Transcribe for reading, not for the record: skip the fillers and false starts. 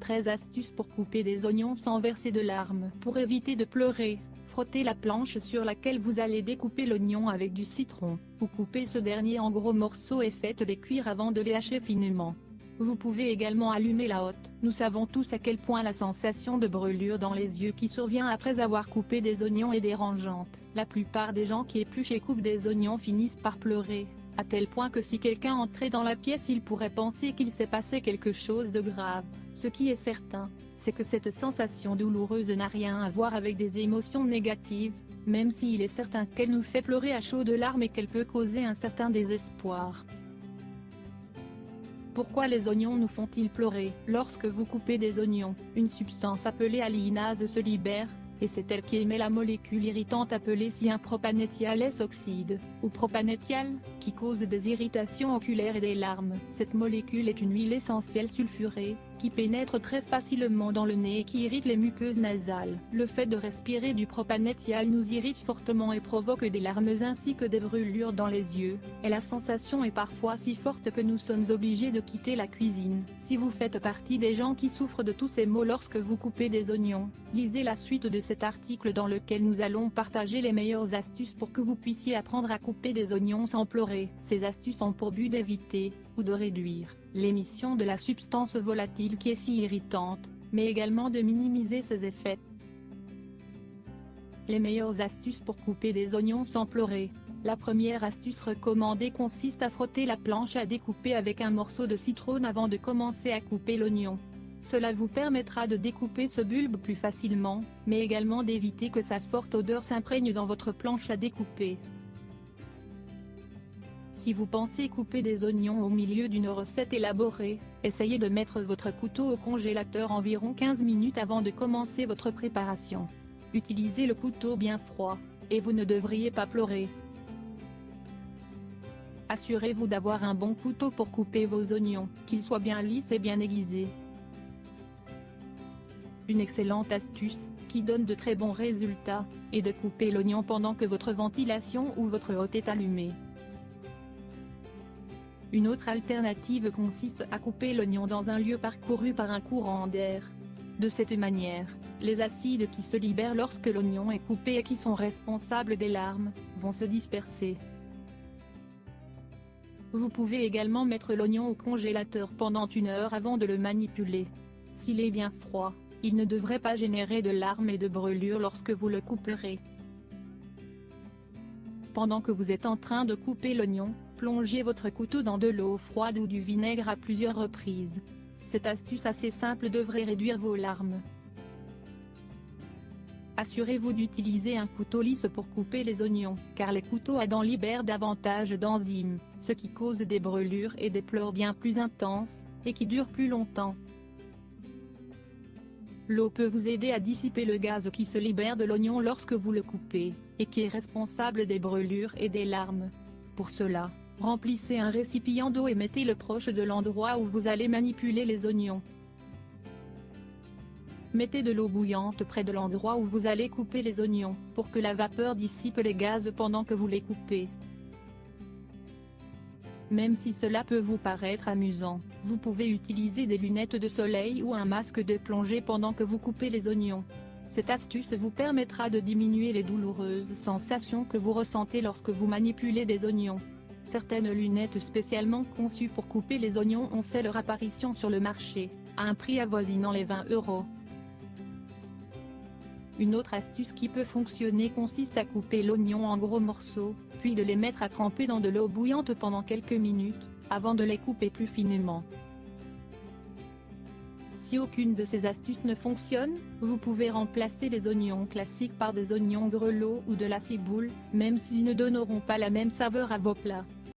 13 astuces pour couper des oignons sans verser de larmes. Pour éviter de pleurer, frottez la planche sur laquelle vous allez découper l'oignon avec du citron, ou coupez ce dernier en gros morceaux et faites-les cuire avant de les hacher finement. Vous pouvez également allumer la hotte. Nous savons tous à quel point la sensation de brûlure dans les yeux qui survient après avoir coupé des oignons est dérangeante. La plupart des gens qui épluchent et coupent des oignons finissent par pleurer, à tel point que si quelqu'un entrait dans la pièce il pourrait penser qu'il s'est passé quelque chose de grave. Ce qui est certain, c'est que cette sensation douloureuse n'a rien à voir avec des émotions négatives, même s'il est certain qu'elle nous fait pleurer à chaudes larmes et qu'elle peut causer un certain désespoir. Pourquoi les oignons nous font-ils pleurer? Lorsque vous coupez des oignons, une substance appelée alliinase se libère, et c'est elle qui émet la molécule irritante appelée cyanpropanétial S-oxyde, ou propanétial, qui cause des irritations oculaires et des larmes. Cette molécule est une huile essentielle sulfurée, qui pénètre très facilement dans le nez et qui irrite les muqueuses nasales. Le fait de respirer du propanétial nous irrite fortement et provoque des larmes ainsi que des brûlures dans les yeux, et la sensation est parfois si forte que nous sommes obligés de quitter la cuisine. Si vous faites partie des gens qui souffrent de tous ces maux lorsque vous coupez des oignons, lisez la suite de cet article dans lequel nous allons partager les meilleures astuces pour que vous puissiez apprendre à couper des oignons sans pleurer. Ces astuces ont pour but d'éviter, ou de réduire, l'émission de la substance volatile qui est si irritante, mais également de minimiser ses effets. Les meilleures astuces pour couper des oignons sans pleurer. La première astuce recommandée consiste à frotter la planche à découper avec un morceau de citron avant de commencer à couper l'oignon. Cela vous permettra de découper ce bulbe plus facilement, mais également d'éviter que sa forte odeur s'imprègne dans votre planche à découper. Si vous pensez couper des oignons au milieu d'une recette élaborée, essayez de mettre votre couteau au congélateur environ 15 minutes avant de commencer votre préparation. Utilisez le couteau bien froid, et vous ne devriez pas pleurer. Assurez-vous d'avoir un bon couteau pour couper vos oignons, qu'il soit bien lisse et bien aiguisé. Une excellente astuce, qui donne de très bons résultats, est de couper l'oignon pendant que votre ventilation ou votre hotte est allumée. Une autre alternative consiste à couper l'oignon dans un lieu parcouru par un courant d'air. De cette manière, les acides qui se libèrent lorsque l'oignon est coupé et qui sont responsables des larmes, vont se disperser. Vous pouvez également mettre l'oignon au congélateur pendant 1 heure avant de le manipuler. S'il est bien froid, il ne devrait pas générer de larmes et de brûlures lorsque vous le couperez. Pendant que vous êtes en train de couper l'oignon, plongez votre couteau dans de l'eau froide ou du vinaigre à plusieurs reprises. Cette astuce assez simple devrait réduire vos larmes. Assurez-vous d'utiliser un couteau lisse pour couper les oignons, car les couteaux à dents libèrent davantage d'enzymes, ce qui cause des brûlures et des pleurs bien plus intenses, et qui durent plus longtemps. L'eau peut vous aider à dissiper le gaz qui se libère de l'oignon lorsque vous le coupez, et qui est responsable des brûlures et des larmes. Pour cela, remplissez un récipient d'eau et mettez-le proche de l'endroit où vous allez manipuler les oignons. Mettez de l'eau bouillante près de l'endroit où vous allez couper les oignons, pour que la vapeur dissipe les gaz pendant que vous les coupez. Même si cela peut vous paraître amusant, vous pouvez utiliser des lunettes de soleil ou un masque de plongée pendant que vous coupez les oignons. Cette astuce vous permettra de diminuer les douloureuses sensations que vous ressentez lorsque vous manipulez des oignons. Certaines lunettes spécialement conçues pour couper les oignons ont fait leur apparition sur le marché, à un prix avoisinant les 20 €. Une autre astuce qui peut fonctionner consiste à couper l'oignon en gros morceaux, puis de les mettre à tremper dans de l'eau bouillante pendant quelques minutes, avant de les couper plus finement. Si aucune de ces astuces ne fonctionne, vous pouvez remplacer les oignons classiques par des oignons grelots ou de la ciboule, même s'ils ne donneront pas la même saveur à vos plats.